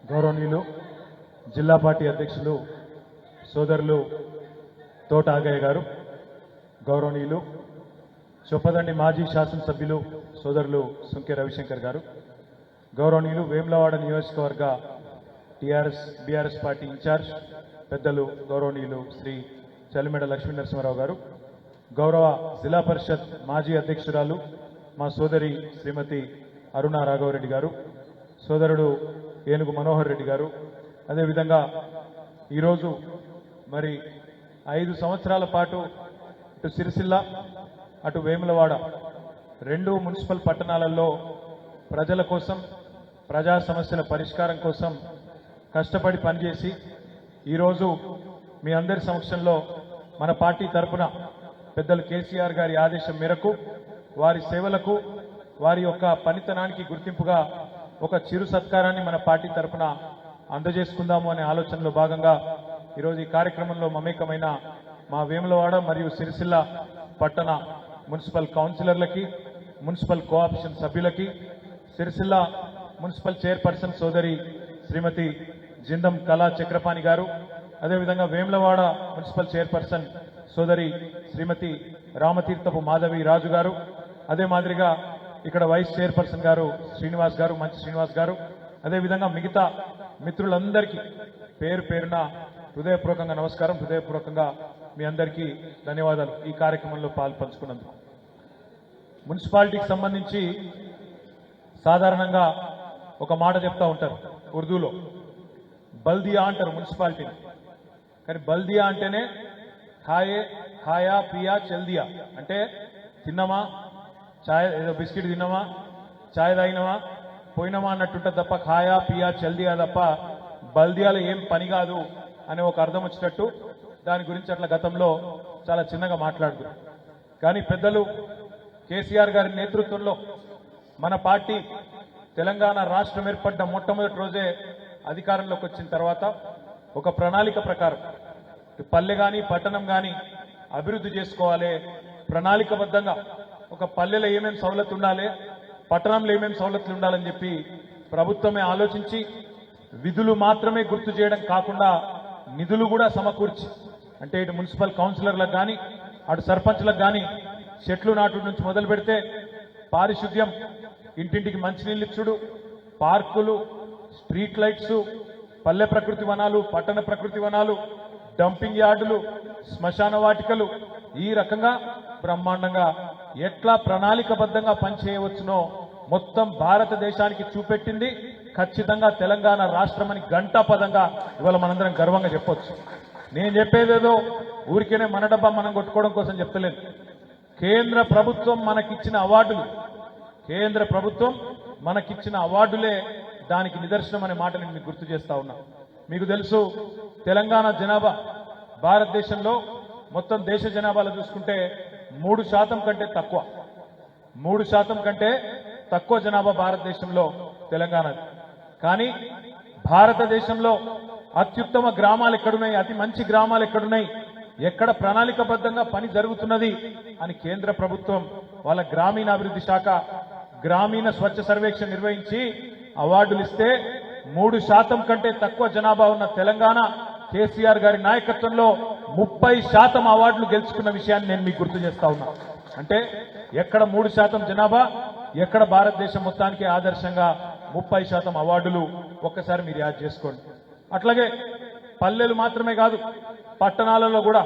గౌరవనీయులు జిల్లా పార్టీ అధ్యక్షులు సోదరులు తోట ఆగయ్య గారు, గౌరవనీయులు చొప్పదండి మాజీ శాసనసభ్యులు సోదరులు సుంకె రవిశంకర్ గారు, గౌరవనీయులు వేములవాడ నియోజకవర్గ బీఆర్ఎస్ పార్టీ ఇన్ఛార్జ్ పెద్దలు గౌరవనీయులు శ్రీ చలిమెడ లక్ష్మీ నరసింహారావు గారు, గౌరవ జిల్లా పరిషత్ మాజీ అధ్యక్షురాలు మా సోదరి శ్రీమతి అరుణ రాఘవరెడ్డి గారు, సోదరుడు ఏనుగు మనోహర్ రెడ్డి గారు, అదేవిధంగా ఈరోజు మరి 5 సంవత్సరాల పాటు ఇటు సిరిసిల్ల అటు వేములవాడ 2 మున్సిపల్ పట్టణాలలో ప్రజల కోసం ప్రజా సమస్యల పరిష్కారం కోసం కష్టపడి పనిచేసి ఈరోజు మీ అందరి సమక్షంలో మన పార్టీ తరపున పెద్దలు కేసీఆర్ గారి ఆదేశం మేరకు వారి సేవలకు వారి యొక్క పనితనానికి గుర్తింపుగా ఒక చిరు సత్కారాన్ని మన పార్టీ తరపున అందజేసుకుందాము అనే ఆలోచనలో భాగంగా ఈరోజు ఈ కార్యక్రమంలో మమేకమైన మా వేములవాడ మరియు సిరిసిల్ల పట్టణ మున్సిపల్ కౌన్సిలర్లకి, మున్సిపల్ కోఆపరేషన్ సభ్యులకి, సిరిసిల్ల మున్సిపల్ చైర్పర్సన్ సోదరి శ్రీమతి జిందం కళా చక్రపాణి గారు, అదేవిధంగా వేములవాడ మున్సిపల్ చైర్పర్సన్ సోదరి శ్రీమతి రామతీర్థపు మాధవి రాజు గారు, అదే మాదిరిగా ఇక్కడ వైస్ చైర్పర్సన్ గారు శ్రీనివాస్ గారు, మంచి శ్రీనివాస్ గారు, అదేవిధంగా మిగతా మిత్రులందరికీ పేరు పేరున హృదయపూర్వకంగా నమస్కారం, హృదయపూర్వకంగా మీ అందరికీ ధన్యవాదాలు ఈ కార్యక్రమంలో పాల్పంచుకున్నందుకు. మున్సిపాలిటీకి సంబంధించి సాధారణంగా ఒక మాట చెప్తా ఉంటారు ఉర్దూలో, బల్దియా అంటారు మున్సిపాలిటీని. కానీ బల్దియా అంటేనే ఖాయా పియా చల్దియా, అంటే తిన్నామా, చాయ్ ఏదో బిస్కెట్ తిన్నామా, చాయ్ తాగినామా, పోయినామా అన్నట్టుంటుంది తప్ప ఖాయా పియా చల్దియా తప్ప బల్దియాలో ఏం పని కాదు అనే ఒక అర్థం వచ్చేటట్టు దాని గురించి అట్లా గతంలో చాలా చిన్నగా మాట్లాడుతున్నారు. కానీ పెద్దలు కేసీఆర్ గారి నేతృత్వంలో మన పార్టీ తెలంగాణ రాష్ట్రం ఏర్పడ్డ మొట్టమొదటి రోజే అధికారంలోకి వచ్చిన తర్వాత ఒక ప్రణాళిక ప్రకారం పల్లె కానీ పట్టణం కానీ అభివృద్ధి చేసుకోవాలి, ప్రణాళికబద్ధంగా ఒక పల్లెలో ఏమేమి సౌలతులు ఉండాలి, పట్టణంలో ఏమేమి సౌలతులు ఉండాలని చెప్పి ప్రభుత్వమే ఆలోచించి విధులు మాత్రమే గుర్తు చేయడం కాకుండా నిధులు కూడా సమకూర్చి, అంటే ఇటు మున్సిపల్ కౌన్సిలర్లకు కానీ అటు సర్పంచ్లకు కానీ చెట్లు నాటు నుంచి మొదలు పెడితే పారిశుద్ధ్యం, ఇంటింటికి మంచినీళ్ళు ఇచ్చుడు, పార్కులు, స్ట్రీట్ లైట్స్, పల్లె ప్రకృతి వనాలు, పట్టణ ప్రకృతి వనాలు, డంపింగ్ యార్డులు, శ్మశాన వాటికలు, ఈ రకంగా బ్రహ్మాండంగా ఎట్లా ప్రణాళికబద్ధంగా పనిచేయవచ్చునో మొత్తం భారతదేశానికి చూపెట్టింది ఖచ్చితంగా తెలంగాణ రాష్ట్రమని ఘంటాపదంగా ఇవాళ మనందరం గర్వంగా చెప్పొచ్చు. నేను చెప్పేదేదో ఊరికేనే మన డబ్బా మనం కొట్టుకోవడం కోసం చెప్తలేదు. కేంద్ర ప్రభుత్వం మనకిచ్చిన అవార్డులే దానికి నిదర్శనం అనే మాట నేను మీకు గుర్తు చేస్తా ఉన్నా. మీకు తెలుసు, తెలంగాణ జనాభా భారతదేశంలో మొత్తం దేశ జనాభాలో చూసుకుంటే 3% కంటే తక్కువ, 3% కంటే తక్కువ జనాభా భారతదేశంలో తెలంగాణది. కానీ భారతదేశంలో అత్యుత్తమ గ్రామాలు ఎక్కడున్నాయి, అతి మంచి గ్రామాలు ఎక్కడున్నాయి, ఎక్కడ ప్రణాళికబద్ధంగా పని జరుగుతున్నది అని కేంద్ర ప్రభుత్వం వాళ్ళ గ్రామీణాభివృద్ధి శాఖ గ్రామీణ స్వచ్ఛ సర్వేక్షణ నిర్వహించి అవార్డులు ఇస్తే 3% కంటే తక్కువ జనాభా ఉన్న తెలంగాణ కేసీఆర్ గారి నాయకత్వంలో 30% అవార్డులు గెలుచుకున్న విషయాన్ని నేను మీకు గుర్తు చేస్తా ఉన్నా. అంటే ఎక్కడ 3% జనాభా, ఎక్కడ భారతదేశం మొత్తానికి ఆదర్శంగా 30% అవార్డులు, ఒక్కసారి మీరు యాడ్ చేసుకోండి. అట్లాగే పల్లెలు మాత్రమే కాదు, పట్టణాలలో కూడా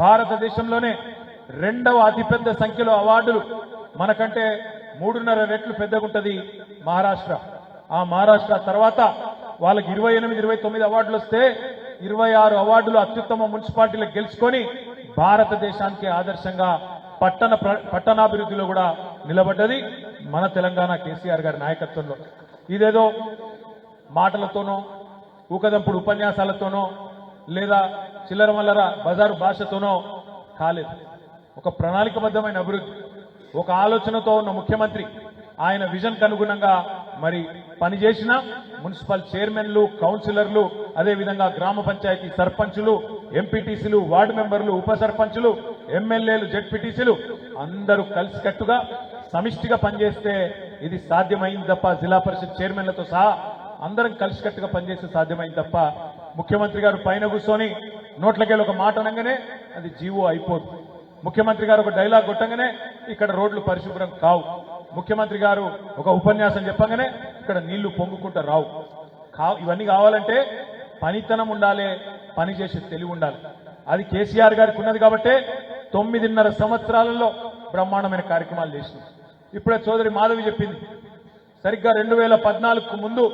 భారతదేశంలోనే 2వ అతిపెద్ద సంఖ్యలో అవార్డులు, మనకంటే 3.5 రెట్లు పెద్దగా ఉంటుంది మహారాష్ట్ర. ఆ మహారాష్ట్ర తర్వాత వాళ్ళకి 28, 29 అవార్డులు వస్తే 26 అవార్డులు అత్యుత్తమ మున్సిపాలిటీలకు గెలుచుకొని భారతదేశానికి ఆదర్శంగా పట్టణాభివృద్ధిలో కూడా నిలబడ్డది మన తెలంగాణ కేసీఆర్ గారి నాయకత్వంలో. ఇదేదో మాటలతోనో, ఊకదంపుడు ఉపన్యాసాలతోనో, లేదా చిల్లర మల్లర బజారు భాషతోనో కాలేదు. ఒక ప్రణాళికబద్ధమైన అభివృద్ధి, ఒక ఆలోచనతో ఉన్న ముఖ్యమంత్రి ఆయన విజన్కు అనుగుణంగా మరి పనిచేసిన మున్సిపల్ చైర్మన్లు, కౌన్సిలర్లు, అదేవిధంగా గ్రామ పంచాయతీ సర్పంచులు, ఎంపీటీసీలు, వార్డు మెంబర్లు, ఉప సర్పంచులు, ఎమ్మెల్యేలు, జెడ్పీటీసీలు అందరూ కలిసికట్టుగా సమిష్టిగా పనిచేస్తే ఇది సాధ్యమైంది తప్ప జిల్లా పరిషత్ చైర్మన్లతో సహా అందరం కలిసికట్టుగా పనిచేస్తే సాధ్యమైంది తప్ప ముఖ్యమంత్రి గారు పైన కూర్చొని నోట్లకెళ్ళి ఒక మాట అనగానే అది జీవో అయిపోదు. ముఖ్యమంత్రి గారు ఒక డైలాగ్ కొట్టగానే ఇక్కడ రోడ్లు పరిశుభ్రం కావు. ముఖ్యమంత్రి గారు ఒక ఉపన్యాసం చెప్పగానే ఇక్కడ నీళ్లు పొంగుకుంటూ రావు. ఇవన్నీ కావాలంటే పనితనం ఉండాలి, పని చేసే తెలివి ఉండాలి. అది కేసీఆర్ గారికి ఉన్నది కాబట్టే 9.5 సంవత్సరాలలో బ్రహ్మాండమైన కార్యక్రమాలు చేసింది. ఇప్పుడే సోదరి మాధవి చెప్పింది, సరిగ్గా 2014కు ముందు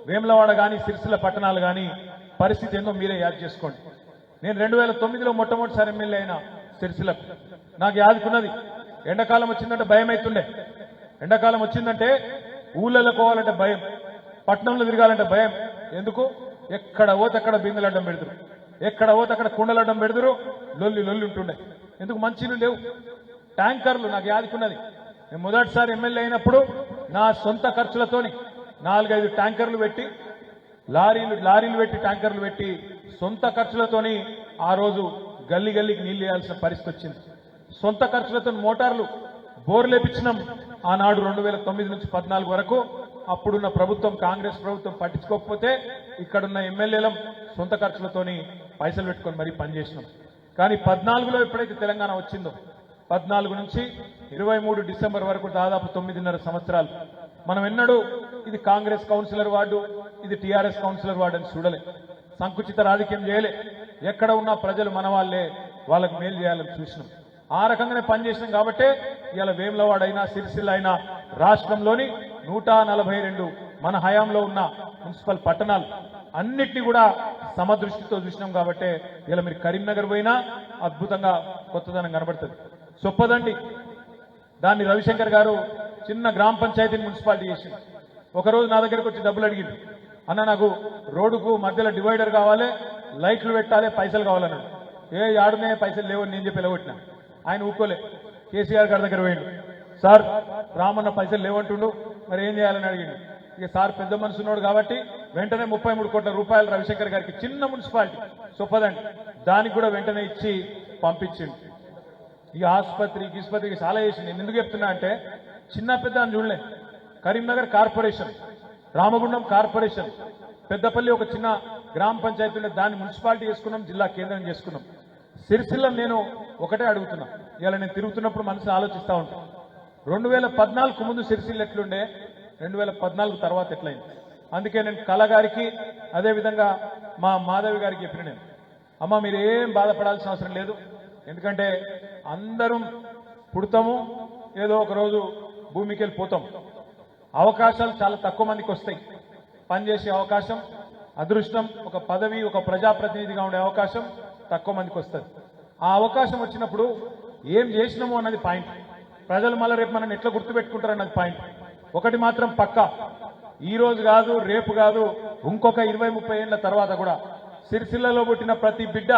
వేములవాడ కానీ సిరిసిల్ల పట్టణాలు కానీ పరిస్థితి ఏందో మీరే యాద్ చేసుకోండి. నేను 2009లో మొట్టమొదటిసారి ఎమ్మెల్యే అయినా సిరిసిల్లకు. నాకు యాదుకున్నది, ఎండాకాలం వచ్చిందంటే భయం అవుతుండే. ఎండాకాలం వచ్చిందంటే ఊళ్ళలో పోవాలంటే భయం, పట్టణంలో తిరగాలంటే భయం. ఎందుకు? ఎక్కడ పోతే అక్కడ బిందెలు అడ్డం పెడుతురు, ఎక్కడ పోతే అక్కడ కుండలు అడ్డం పెడుతురు, లొల్లి లొల్లి ఉంటుండే. ఎందుకు? మంచినీళ్ళు లేవు, ట్యాంకర్లు. నాకు యాదుకున్నది, నేను మొదటిసారి ఎమ్మెల్యే అయినప్పుడు నా సొంత ఖర్చులతోని 4-5 ట్యాంకర్లు పెట్టి, లారీలు పెట్టి ట్యాంకర్లు పెట్టి సొంత ఖర్చులతోని ఆ రోజు గల్లీ గల్లీకి నీళ్లు వేయాల్సిన పరిస్థితి వచ్చింది. సొంత ఖర్చులతో మోటార్లు బోర్లు లేపించినాం. ఆనాడు 2009 నుంచి 14 వరకు అప్పుడున్న ప్రభుత్వం, కాంగ్రెస్ ప్రభుత్వం పట్టించుకోకపోతే ఇక్కడున్న ఎమ్మెల్యేలం సొంత ఖర్చులతోని పైసలు పెట్టుకొని మరీ పనిచేసినాం. కానీ 14లో ఎప్పుడైతే తెలంగాణ వచ్చిందో 14 నుంచి 23 డిసెంబర్ వరకు దాదాపు 9.5 సంవత్సరాలు మనం ఎన్నడూ ఇది కాంగ్రెస్ కౌన్సిలర్ వార్డు, ఇది టీఆర్ఎస్ కౌన్సిలర్ వార్డు అని చూడలే. సంకుచిత రాజకీయం చేయలే. ఎక్కడ ఉన్న ప్రజలు మన వాళ్ళే, వాళ్ళకు మేలు చేయాలని చూసినాం. ఆ రకంగానే పనిచేసినాం కాబట్టే ఇవాళ వేములవాడ అయినా సిరిసిల్ల అయినా రాష్ట్రంలోని 142 మన హయాంలో ఉన్న మున్సిపల్ పట్టణాలు అన్నిటినీ కూడా సమదృష్టితో చూసినాం కాబట్టే ఇలా మీరు కరీంనగర్ పోయినా అద్భుతంగా కొత్తదనం కనబడుతుంది. చొప్పదండి, దాన్ని రవిశంకర్ గారు చిన్న గ్రామ పంచాయతీని మున్సిపాలిటీ చేసింది. ఒకరోజు నా దగ్గరకు వచ్చి డబ్బులు అడిగింది, అన్న నాకు రోడ్డుకు మధ్యలో డివైడర్ కావాలి, లైట్లు పెట్టాలి, పైసలు కావాలన్నాడు. ఆడునే పైసలు లేవని నేను చెప్పి ఎలగొట్టినా. ఆయన ఊకోలే, కేసీఆర్ గారి దగ్గర పోయిండు. సార్ రామన్న పైసలు లేవంటుండు, మరి ఏం చేయాలని అడిగిండు. ఇక సార్ పెద్ద మనసు ఉన్నాడు కాబట్టి వెంటనే 33 కోట్ల రూపాయలు రవిశంకర్ గారికి, చిన్న మున్సిపాలిటీ చొప్పదండి, దానికి కూడా వెంటనే ఇచ్చి పంపించిండు. ఈ ఆసుపత్రికి చాలా చేసింది. నేను ఎందుకు చెప్తున్నా అంటే చిన్న పెద్ద అని చూడలే. కరీంనగర్ కార్పొరేషన్, రామగుండం కార్పొరేషన్, పెద్దపల్లి ఒక చిన్న గ్రామ పంచాయతీ ఉండే, దాన్ని మున్సిపాలిటీ చేసుకున్నాం, జిల్లా కేంద్రం చేసుకున్నాం. సిరిసిల్ల నేను ఒకటే అడుగుతున్నా, ఇలా నేను తిరుగుతున్నప్పుడు మనసులో ఆలోచిస్తూ ఉంటాను. 2014కు ముందు సిరిసిల్ల ఎట్లుండే, 2014 తర్వాత ఎట్లయింది. అందుకే నేను కళ గారికి అదేవిధంగా మా మాధవి గారికి చెప్పిన, నేను అమ్మ మీరు ఏం బాధపడాల్సిన అవసరం లేదు, ఎందుకంటే అందరం పుడతాము, ఏదో ఒకరోజు భూమికి వెళ్ళిపోతాం. అవకాశాలు చాలా తక్కువ మందికి వస్తాయి. పనిచేసే అవకాశం, అదృష్టం, ఒక పదవి, ఒక ప్రజాప్రతినిధిగా ఉండే అవకాశం తక్కువ మందికి వస్తుంది. ఆ అవకాశం వచ్చినప్పుడు ఏం చేసినామో అన్నది పాయింట్. ప్రజలు మళ్ళీ రేపు మనం ఎట్లా గుర్తుపెట్టుకుంటారు అన్నది పాయింట్. ఒకటి మాత్రం పక్కా, ఈ రోజు కాదు, రేపు కాదు, ఇంకొక 20-30 ఏళ్ల తర్వాత కూడా సిరిసిల్లలో పుట్టిన ప్రతి బిడ్డ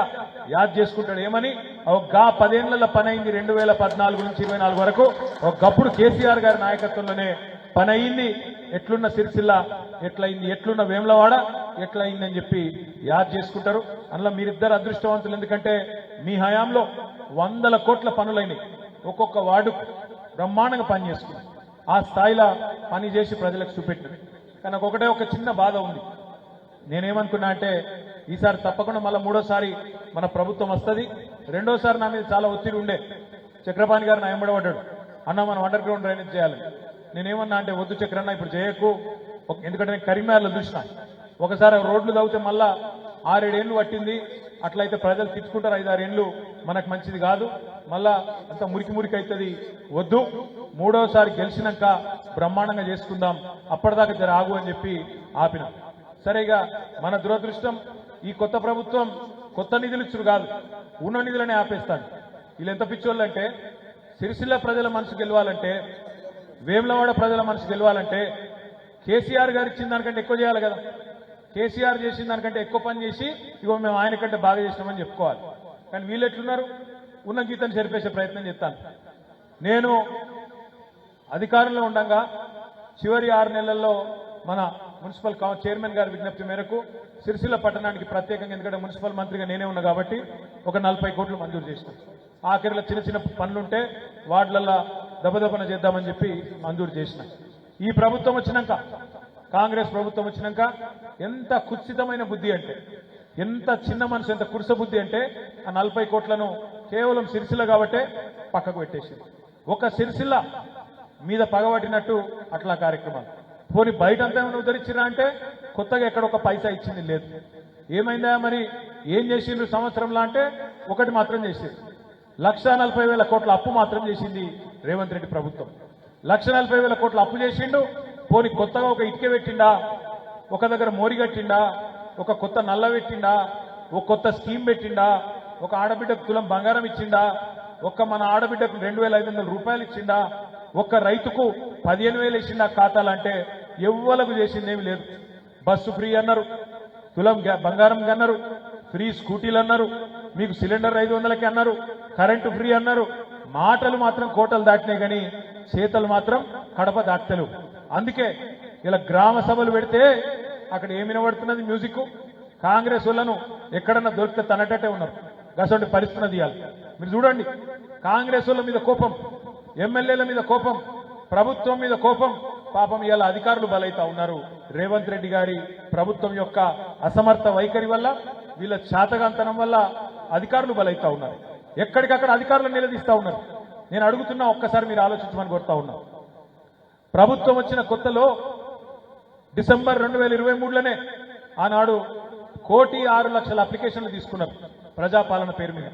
యాద్ చేసుకుంటాడు. ఏమని? ఒక 10 ఏళ్ల పని అయింది 2014 నుంచి 24 వరకు. ఒకప్పుడు కేసీఆర్ గారి నాయకత్వంలోనే పని అయింది. ఎట్లున్న సిరిసిల్ల ఎట్లయింది, ఎట్లున్న వేములవాడ ఎట్లయింది అని చెప్పి యాద్ చేసుకుంటారు. అందులో మీరిద్దరు అదృష్టవంతులు, ఎందుకంటే మీ హయాంలో 100 కోట్ల పనులైనవి. ఒక్కొక్క వార్డు బ్రహ్మాండంగా పని చేసుకున్నారు. ఆ స్థాయిలో పని చేసి ప్రజలకు చూపెట్టారు. కానీ ఒకటే ఒక చిన్న బాధ ఉంది. నేనేమనుకున్నా అంటే ఈసారి తప్పకుండా మళ్ళీ 3వసారి మన ప్రభుత్వం వస్తుంది. 2వసారి నా మీద చాలా ఒత్తిడి ఉండే. చక్రపాణి గారు నా ఎంబడబడ్డాడు, అన్న మనం అండర్ గ్రౌండ్ డ్రైనేజ్ చేయాలి. నేనేమన్నా అంటే వద్దు చక్రన్న, ఇప్పుడు చేయకు, ఎందుకంటే నేను కరీంనగర్లో చూసిన ఒకసారి రోడ్లు తవ్వితే మళ్ళా 6-7 ఏళ్ళు పట్టింది. అట్లయితే ప్రజలు తిట్టుకుంటారు, 5-6 ఏళ్ళు మనకు మంచిది కాదు, మళ్ళా అంత మురికి అవుతుంది, వద్దు, 3వసారి గెలిచినాక బ్రహ్మాండంగా చేసుకుందాం, అప్పటిదాకా జర ఆగు అని చెప్పి ఆపిన. సరేగా మన దురదృష్టం, ఈ కొత్త ప్రభుత్వం కొత్త నిధులు ఇచ్చుడు కాదు, ఉన్న నిధులనే ఆపేస్తాడు. వీళ్ళు ఎంత పిచ్చోళ్ళు అంటే, సిరిసిల్ల ప్రజల మనసు గెలవాలంటే, వేములవాడ ప్రజల మనసు గెలవాలంటే కేసీఆర్ గారు ఇచ్చిన దానికంటే ఎక్కువ చేయాలి కదా. కేసీఆర్ చేసిన దానికంటే ఎక్కువ పని చేసి ఇగో మేము ఆయన కంటే బాగా చేసినామని చెప్పుకోవాలి. కానీ వీళ్ళు ఎట్లున్నారు, ఉన్న గీతను చెరిపేసే ప్రయత్నం చేస్తాను. నేను అధికారంలో ఉండగా చివరి 6 నెలల్లో మన మున్సిపల్ చైర్మన్ గారి విజ్ఞప్తి మేరకు సిరిసిల్ల పట్టణానికి ప్రత్యేకంగా, ఎందుకంటే మున్సిపల్ మంత్రిగా నేనే ఉన్నా కాబట్టి, ఒక 40 కోట్లు మంజూరు చేసినాం. ఆఖరిలో చిన్న చిన్న పనులుంటే వార్డులలో దెబ్బదెబ్బన చేద్దామని చెప్పి మంజూరు చేసిన. ఈ ప్రభుత్వం వచ్చినాక కాంగ్రెస్ ప్రభుత్వం వచ్చినాక ఎంత కుత్సితమైన బుద్ధి అంటే, ఎంత చిన్న మనసు, ఎంత కురుస బుద్ధి అంటే ఆ 40 కోట్లను కేవలం సిరిసిల్ల కాబట్టే పక్కకు పెట్టేసింది. ఒక సిరిసిల్ల మీద పగబట్టినట్టు అట్లా కార్యక్రమాలు. పోనీ బయట అంతా ఏమైనా ఉద్ధరించినా అంటే కొత్తగా ఎక్కడ ఒక పైసా ఇచ్చింది లేదు. ఏమైందా మరి, ఏం చేసిండ్రు సంవత్సరంలో అంటే ఒకటి మాత్రం చేసింది. 1,40,000 కోట్ల అప్పు మాత్రం చేసింది రేవంత్ రెడ్డి ప్రభుత్వం. 1,40,000 కోట్ల అప్పు చేసిండు. పోనీ కొత్తగా ఒక ఇటుక పెట్టిండా, ఒక దగ్గర మోరి కట్టిండా, ఒక కొత్త నల్ల పెట్టిండా, ఒక కొత్త స్కీమ్ పెట్టిండా, ఒక ఆడబిడ్డకు తులం బంగారం ఇచ్చిండా, మన ఆడబిడ్డకు 2,500 రూపాయలు ఇచ్చిండా, ఒక్క రైతుకు 15,000 ఇచ్చిండా ఖాతాలంటే ఎవ్వలకు చేసిందేమి లేదు. బస్సు ఫ్రీ అన్నారు, తులం బంగారం అన్నారు, ఫ్రీ స్కూటీలు అన్నారు, మీకు సిలిండర్ 500కి అన్నారు, కరెంటు ఫ్రీ అన్నారు. మాటలు మాత్రం కోటలు దాటినాయి కానీ చేతలు మాత్రం కడప దాటలేవు. అందుకే ఇలా గ్రామ సభలు పెడితే అక్కడ ఏమి వినబడుతున్నది మ్యూజిక్. కాంగ్రెస్ వాళ్ళను ఎక్కడన్నా దొరికితే తనటట్టే ఉన్నారు. గసండి పరిస్థితి ఇవ్వాలి. మీరు చూడండి, కాంగ్రెస్ వాళ్ళ మీద కోపం, ఎమ్మెల్యేల మీద కోపం, ప్రభుత్వం మీద కోపం. పాపం ఇవాళ అధికారులు బలైతా ఉన్నారు. రేవంత్ రెడ్డి గారి ప్రభుత్వం యొక్క అసమర్థ వైఖరి వల్ల, వీళ్ళ చాతగాంతనం వల్ల అధికారులు బలైతా ఉన్నారు. ఎక్కడికక్కడ అధికారులను నిలదీస్తా ఉన్నారు. నేను అడుగుతున్నా, ఒక్కసారి మీరు ఆలోచించమని కోరుతా ఉన్నా. ప్రభుత్వం వచ్చిన కొత్తలో డిసెంబర్ 2023లోనే ఆనాడు 1,06,00,000 అప్లికేషన్లు తీసుకున్నారు ప్రజాపాలన పేరు మీద.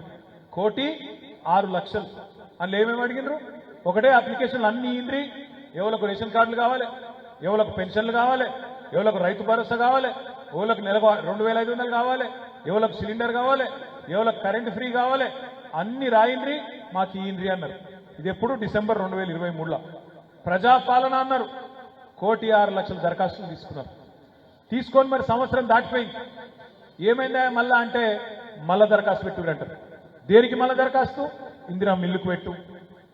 1,06,00,000 అందులో ఏమేమి అడిగినారు? ఒకటే అప్లికేషన్లు అన్ని ఇండ్రి, ఎవరికి రేషన్ కార్డులు కావాలి, ఎవరికి పెన్షన్లు కావాలి, ఎవరికి రైతు భరోసా కావాలి, ఎవరికి నెలకు 2,500 కావాలి, ఎవరికి సిలిండర్ కావాలి, ఎవరికి కరెంటు ఫ్రీ కావాలి, అన్ని రాయిండ్రి మాకు ఇయ్యండ్రి అన్నారు. ఇది ఎప్పుడు? డిసెంబర్ 2023లో ప్రజాపాలన అన్నారు. 1,06,00,000 దరఖాస్తులు తీసుకున్నారు. తీసుకొని మరి సంవత్సరం దాటిపోయింది. ఏమైందా మళ్ళా అంటే మళ్ళా దరఖాస్తు పెట్టురంటారు. దేనికి మళ్ళా దరఖాస్తు? ఇందిరా మిల్లుకు పెట్టు,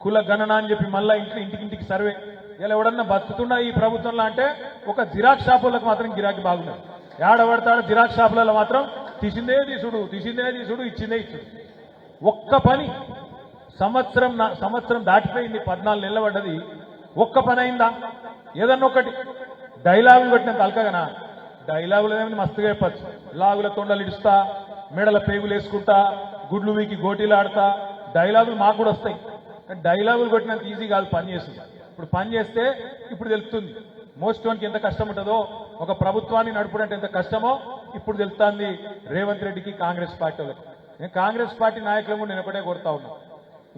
కుల గణన అని చెప్పి మళ్ళా ఇంటికి సర్వే. ఇలా ఎవడన్నా బతుకుతున్నా ఈ ప్రభుత్వంలో అంటే ఒక జిరాక్స్ షాపులకు మాత్రం గిరాకీ బాగున్నారు. ఏడబడతాడు జిరాక్స్ షాపులలో మాత్రం తీసిందే తీసుడు, ఇచ్చిందే ఇచ్చుడు. ఒక్క పని సంవత్సరం దాటిపోయింది, 14 నెలలు పడ్డది. ఒక్క పని అయిందా? ఏదన్నా ఒకటి డైలాగులు కొట్టినంత అల్కగనా? డైలాగులు ఏమైనా మస్తుగా చెప్పచ్చు. లాగుల తొండలు ఇడుస్తా, మెడల పేగులు వేసుకుంటా, గుడ్లు వీకి గోటీలు ఆడతా, డైలాగులు మాకు కూడా వస్తాయి. డైలాగులు కొట్టినంత ఈజీ కాదు పని చేస్తుంది. ఇప్పుడు పని చేస్తే ఇప్పుడు తెలుస్తుంది మోస్టోన్కి ఎంత కష్టం ఉంటుందో, ఒక ప్రభుత్వాన్ని నడుపుడంటే ఎంత కష్టమో ఇప్పుడు తెలుస్తుంది రేవంత్ రెడ్డికి, కాంగ్రెస్ పార్టీ వాళ్ళకి. నేను కాంగ్రెస్ పార్టీ నాయకులను నేను ఒకటే కోరుతా ఉన్నా,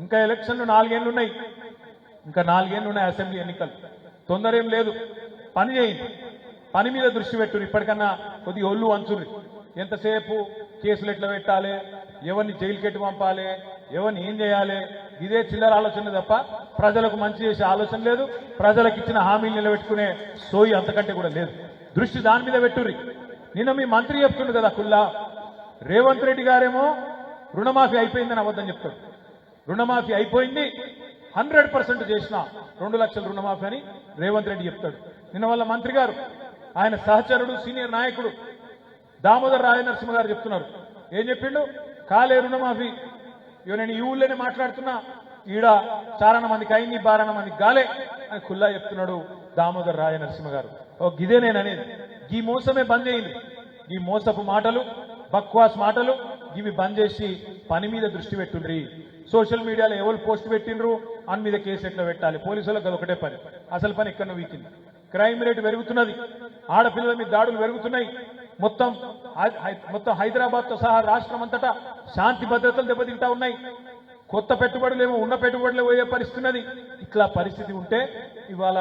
ఇంకా ఎలక్షన్లు 4 ఏళ్ళు ఉన్నాయి, ఇంకా 4 ఏళ్ళు ఉన్నాయి అసెంబ్లీ ఎన్నికలు. తొందర ఏం లేదు, పని చేయండి, పని మీద దృష్టి పెట్టురు. ఇప్పటికన్నా కొద్దిగా ఒళ్ళు వంచుర్రి. ఎంతసేపు కేసులు ఎట్లా పెట్టాలి, ఎవరిని జైలుకి ఎట్టు పంపాలి, ఎవరిని ఏం చేయాలి, ఇదే చిల్లర ఆలోచన తప్ప ప్రజలకు మంచి చేసే ఆలోచన లేదు. ప్రజలకు ఇచ్చిన హామీలు నిలబెట్టుకునే సోయి అంతకంటే కూడా లేదు. దృష్టి దాని మీద పెట్టుర్రి. నిన్న మీ మంత్రి చెప్తుండు కదా కుల్లా, రేవంత్ రెడ్డి గారేమో రుణమాఫీ అయిపోయిందని అబద్ధం చెప్తాడు. రుణమాఫీ అయిపోయింది, 100% చేసిన 2 లక్షల రుణమాఫీ అని రేవంత్ రెడ్డి చెప్తాడు. నిన్న వాళ్ళ మంత్రి గారు, ఆయన సహచరుడు, సీనియర్ నాయకుడు దామోదర్ రాజనరసింహ గారు చెప్తున్నారు. ఏం చెప్పిండు? కాలే రుణమాఫీ. ఇవి నేను ఈ ఊళ్ళోనే మాట్లాడుతున్నా, ఈడ చారణ మందికి అయింది, 12 మందికి గాలే అని ఖుల్లా చెప్తున్నాడు దామోదర్ రాజనరసింహ గారు. ఓ గిదే నేననేది, ఈ మోసమే బంద్ చేయండి. ఈ మోసపు మాటలు, బక్వాస్ మాటలు ఇవి బంద్ చేసి పని మీద దృష్టి పెట్టుండ్రి. సోషల్ మీడియాలో ఎవరు పోస్ట్ పెట్టిండ్రు అని మీద కేసు ఎట్లా పెట్టాలి, పోలీసులకు అది ఒకటే పని. అసలు పని ఎక్కడ వీకింది. క్రైమ్ రేట్ పెరుగుతున్నది, ఆడపిల్లల మీద దాడులు పెరుగుతున్నాయి. మొత్తం హైదరాబాద్ తో సహా రాష్ట్రం అంతటా శాంతి భద్రతలు దెబ్బతింటా ఉన్నాయి. కొత్త పెట్టుబడులు ఏమో ఉన్న పెట్టుబడులు పోయే పరిస్థితున్నది. ఇట్లా పరిస్థితి ఉంటే ఇవాళ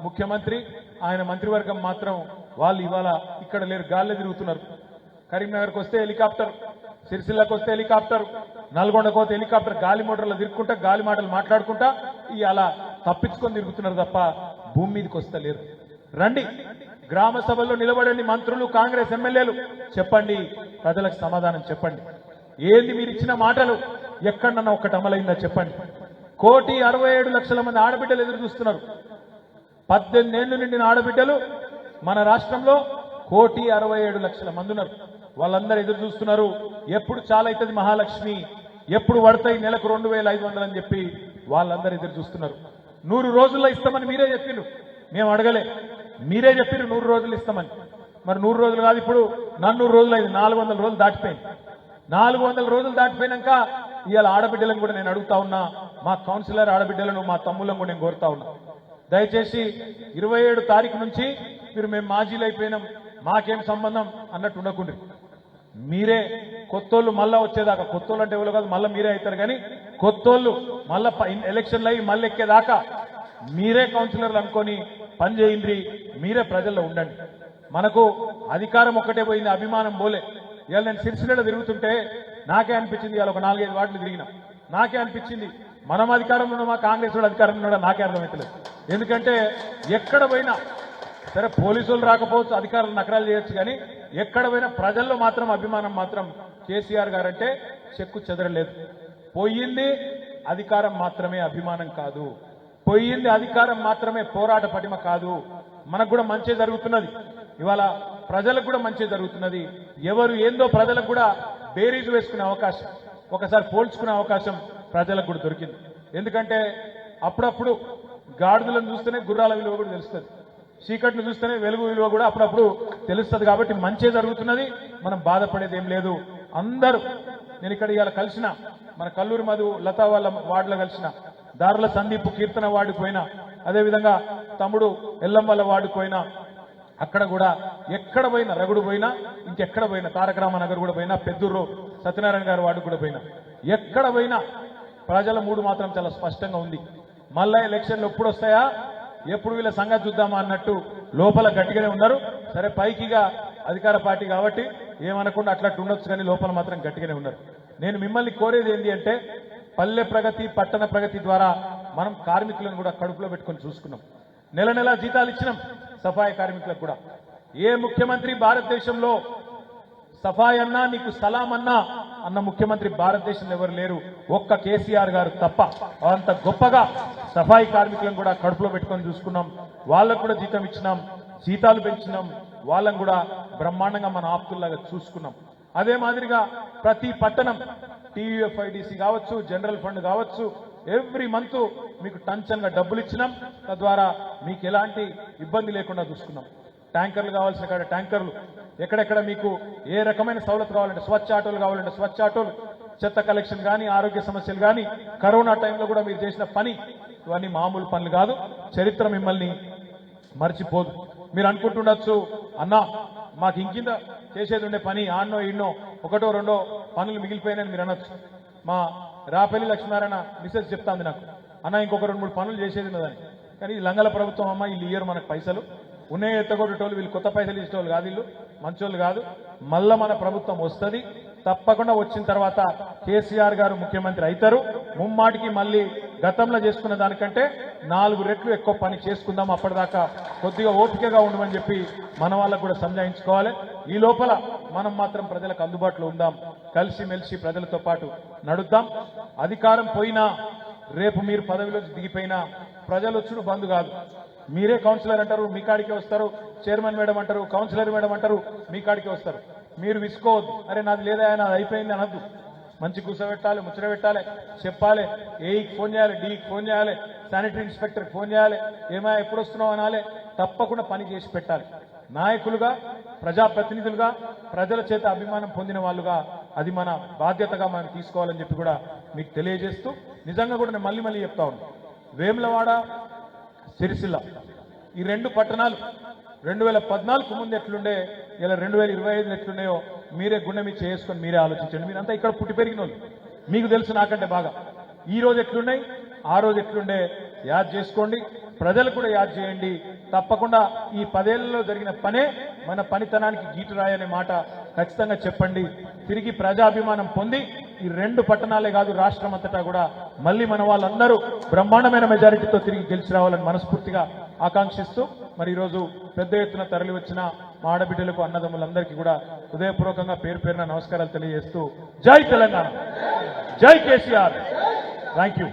ముఖ్యమంత్రి, ఆయన మంత్రివర్గం మాత్రం వాళ్ళు ఇవాళ ఇక్కడ లేరు, గాల్లో తిరుగుతున్నారు. కరీంనగర్కి వస్తే హెలికాప్టర్, సిరిసిల్లకు వస్తే హెలికాప్టర్, నల్గొండకు వస్తే హెలికాప్టర్, గాలి మోటార్లో తిరుగుకుంటా, గాలి మాటలు మాట్లాడుకుంటా ఇవాళ తప్పించుకొని తిరుగుతున్నారు తప్ప భూమి మీదకి వస్తలేరు. రండి, గ్రామ సభల్లో నిలబడండి, మంత్రులు, కాంగ్రెస్ ఎమ్మెల్యేలు, చెప్పండి, ప్రజలకు సమాధానం చెప్పండి. ఏంది మీరు ఇచ్చిన మాటలు ఎక్కడన్నా ఒక్కటి అమలైందా చెప్పండి. 1,67,00,000 మంది ఆడబిడ్డలు ఎదురు చూస్తున్నారు. 18 ఏళ్లు నిండిన ఆడబిడ్డలు మన రాష్ట్రంలో 1,67,00,000 మంది ఉన్నారు. వాళ్ళందరూ ఎదురు చూస్తున్నారు. ఎప్పుడు చాలా అవుతుంది మహాలక్ష్మి, ఎప్పుడు పడతాయి నెలకు 2,500 అని చెప్పి వాళ్ళందరూ ఎదురు చూస్తున్నారు. 100 రోజుల్లో ఇస్తామని మీరే చెప్పిండ్రు. మేము అడగలే, మీరే చెప్పారు 100 రోజులు ఇస్తామని. మరి 100 రోజులు కాదు, ఇప్పుడు 400 రోజులు అయింది, 400 రోజులు దాటిపోయింది. 400 రోజులు దాటిపోయినాక ఇవాళ ఆడబిడ్డలను కూడా నేను అడుగుతా ఉన్నా, మా కౌన్సిలర్ ఆడబిడ్డలను, మా తమ్ముళ్ళను కూడా నేను కోరుతా ఉన్నా, దయచేసి 27 తారీఖు నుంచి మీరు మేము మాజీలు అయిపోయినాం, మాకేం సంబంధం అన్నట్టు ఉండకుండ్రి. మీరే కొత్తోళ్ళు మళ్ళా వచ్చేదాకా, కొత్తోళ్ళు అంటే ఎవరు కాదు, మళ్ళీ మీరే అవుతారు, కానీ కొత్తోళ్ళు మళ్ళా ఎలక్షన్లు అయ్యి మళ్ళీ ఎక్కేదాకా మీరే కౌన్సిలర్లు అనుకొని పని చేయండి, మీరే ప్రజల్లో ఉండండి. మనకు అధికారం ఒక్కటే పోయింది, అభిమానం పోలే. ఇవాళ నేను సిరిసిల్లలో తిరుగుతుంటే నాకే అనిపించింది, ఇవాళ ఒక 4-5 వార్డులు తిరిగినా, నాకే అనిపించింది మనం అధికారంలో ఉన్నామా, కాంగ్రెస్ వాడు అధికారంలో ఉన్నాడా నాకే అర్థమవుతలేదు. ఎందుకంటే ఎక్కడ పోయినా సరే పోలీసులు రాకపోవచ్చు, అధికారులు నకరాలు చేయొచ్చు, కానీ ఎక్కడ పోయినా ప్రజల్లో మాత్రం అభిమానం మాత్రం కేసీఆర్ గారంటే చెక్కు చెదరలేదు. పోయింది అధికారం మాత్రమే, అభిమానం కాదు. పోయింది అధికారం మాత్రమే, పోరాట పటిమ కాదు. మనకు కూడా మంచి జరుగుతున్నది, ఇవాళ ప్రజలకు కూడా మంచి జరుగుతున్నది. ఎవరు ఏందో ప్రజలకు కూడా బేరీజు వేసుకునే అవకాశం, ఒకసారి పోల్చుకునే అవకాశం ప్రజలకు కూడా దొరికింది. ఎందుకంటే అప్పుడప్పుడు గాడిదలను చూస్తేనే గుర్రాల విలువ కూడా తెలుస్తుంది, చీకటిని చూస్తేనే వెలుగు విలువ కూడా అప్పుడప్పుడు తెలుస్తుంది. కాబట్టి మంచి జరుగుతున్నది, మనం బాధపడేది ఏం లేదు. అందరూ నేను ఇక్కడ ఇవాళ కలిసిన మన కల్లూరి మధు లతా వాళ్ళ వార్డులో కలిసిన, దారుల సందీప్ కీర్తన వార్డుకు పోయినా, అదేవిధంగా తమ్ముడు ఎల్లం వాళ్ళ వార్డుకు పోయినా, అక్కడ కూడా ఎక్కడ పోయినా, రగుడు పోయినా, ఇంకెక్కడ పోయినా, తారక రామనగర్ కూడా పోయినా, పెద్దూరు సత్యనారాయణ గారి వార్డు కూడా పోయినా, ఎక్కడ పోయినా ప్రజల మూడు మాత్రం చాలా స్పష్టంగా ఉంది. మళ్ళా ఎలక్షన్లు ఎప్పుడు వస్తాయా, ఎప్పుడు వీళ్ళ సంగతి చూద్దామా అన్నట్టు లోపల గట్టిగానే ఉన్నారు. సరే పైకిగా అధికార పార్టీ కాబట్టి ఏమనకుండా అట్లా ఉండొచ్చు, కానీ లోపల మాత్రం గట్టిగానే ఉన్నారు. నేను మిమ్మల్ని కోరేది ఏంటి అంటే, పల్లె ప్రగతి పట్టణ ప్రగతి ద్వారా మనం కార్మికులను కూడా కడుపులో పెట్టుకొని చూసుకున్నాం. నెల నెల జీతాలు ఇచ్చినాం సఫాయి కార్మికులకు కూడా. ఏ ముఖ్యమంత్రి భారతదేశంలో సఫాయి అన్నా నీకు సలాం అన్నా అన్న ముఖ్యమంత్రి భారతదేశంలో ఎవరు లేరు, ఒక్క కేసీఆర్ గారు తప్ప. అంత గొప్పగా సఫాయి కార్మికులను కూడా కడుపులో పెట్టుకొని చూసుకున్నాం. వాళ్ళకు కూడా జీతం ఇచ్చినాం, జీతాలు పెంచినాం, వాళ్ళని కూడా బ్రహ్మాండంగా మన ఆప్తుల్లాగా చూసుకున్నాం. అదే మాదిరిగా ప్రతి పట్టణం టీయూఎఫ్ఐడిసి కావచ్చు, జనరల్ ఫండ్ కావచ్చు, ఎవ్రీ మంత్ మీకు టంచన్గా డబ్బులు ఇచ్చినాం. తద్వారా మీకు ఎలాంటి ఇబ్బంది లేకుండా చూసుకున్నాం. ట్యాంకర్లు కావాల్సిన కాడ ట్యాంకర్లు, ఎక్కడెక్కడ మీకు ఏ రకమైన సౌలత్ కావాలంటే స్వచ్ఛ ఆటోలు కావాలంటే స్వచ్ఛ ఆటోలు, చెత్త కలెక్షన్ కానీ, ఆరోగ్య సమస్యలు కానీ, కరోనా టైంలో కూడా మీరు చేసిన పని ఇవన్నీ మామూలు పనులు కాదు. చరిత్ర మిమ్మల్ని మర్చిపోదు. మీరు అనుకుంటుండొచ్చు, అన్నా మాకు ఇంకింద చేసేది ఉండే పని ఆన్నో ఈన్నో ఒకటో రెండో పనులు మిగిలిపోయినాయని మీరు అనొచ్చు. మా రాపల్లి లక్ష్మీనారాయణ మిసెస్ చెప్తాంది నాకు, అన్న ఇంకొక 2-3 పనులు చేసేది ఉన్నదని. కానీ ఈ లంగల ప్రభుత్వం అమ్మ, వీళ్ళు ఇయ్యరు మనకు పైసలు, ఉన్నాయి ఎత్తగొట్టేటోళ్ళు, వీళ్ళు కొత్త పైసలు ఇచ్చేటోళ్ళు కాదు, వీళ్ళు మంచోళ్ళు కాదు. మళ్ళా మన ప్రభుత్వం వస్తుంది, తప్పకుండా వచ్చిన తర్వాత కేసీఆర్ గారు ముఖ్యమంత్రి అవుతారు. ముమ్మాటికి మళ్ళీ గతంలో చేసుకున్న దానికంటే 4 రెట్లు ఎక్కువ పని చేసుకుందాం. అప్పటిదాకా కొద్దిగా ఓపికగా ఉండమని చెప్పి మన వాళ్ళకు కూడా సంజాయించుకోవాలి. ఈ లోపల మనం మాత్రం ప్రజలకు అందుబాటులో ఉందాం, కలిసిమెలిసి ప్రజలతో పాటు నడుద్దాం. అధికారం పోయినా, రేపు మీరు పదవిలో దిగిపోయినా ప్రజలు వచ్చుడు బంద్ కాదు. మీరే కౌన్సిలర్ అంటారు, మీ కాడికే వస్తారు. చైర్మన్ మేడం అంటారు, కౌన్సిలర్ మేడం అంటారు, మీ కాడికే వస్తారు. మీరు విసుకోవద్దు, అరే నాది లేదా, నాది అయిపోయింది అనద్దు. మంచి కూర్చోబెట్టాలి, ముచ్చట పెట్టాలి, చెప్పాలి. ఏఈకి ఫోన్ చేయాలి, డీకి ఫోన్ చేయాలి, శానిటరీ ఇన్స్పెక్టర్కి ఫోన్ చేయాలి, ఏమైనా ఎప్పుడు వస్తున్నావు అనాలి. తప్పకుండా పని చేసి పెట్టాలి. నాయకులుగా, ప్రజాప్రతినిధులుగా, ప్రజల చేత అభిమానం పొందిన వాళ్ళుగా అది మన బాధ్యతగా మనం తీసుకోవాలని చెప్పి కూడా మీకు తెలియజేస్తూ, నిజంగా కూడా నేను మళ్ళీ చెప్తా ఉన్నాను, వేములవాడ, సిరిసిల్ల ఈ 2 పట్టణాలు 2014 ముందు ఎట్లుండే, ఇలా 2025 ఎట్లున్నాయో మీరే గుండె మీద చేసుకొని మీరే ఆలోచించండి. మీరంతా ఇక్కడ పుట్టి పెరిగిన వాళ్ళు, మీకు తెలుసు నాకంటే బాగా. ఈ రోజు ఎట్లున్నాయి, ఆ రోజు ఎట్లుండే యాద్ చేసుకోండి, ప్రజలు కూడా యాద్ చేయండి. తప్పకుండా ఈ 10 ఏళ్లలో జరిగిన పనే మన పనితనానికి గీటురాయి అనే మాట ఖచ్చితంగా చెప్పండి. తిరిగి ప్రజాభిమానం పొంది ఈ 2 పట్టణాలే కాదు, రాష్ట్రం అంతటా కూడా మళ్ళీ మన వాళ్ళందరూ బ్రహ్మాండమైన మెజారిటీతో తిరిగి గెలిచి రావాలని మనస్ఫూర్తిగా ఆకాంక్షిస్తూ, మరి ఈరోజు పెద్ద ఎత్తున తరలి వచ్చిన మా ఆడబిడ్డలకు, అన్నదమ్ములందరికీ కూడా హృదయపూర్వకంగా పేరు పేరున నమస్కారాలు తెలియజేస్తూ, జై తెలంగాణ, జై కేసీఆర్, థ్యాంక్ యూ.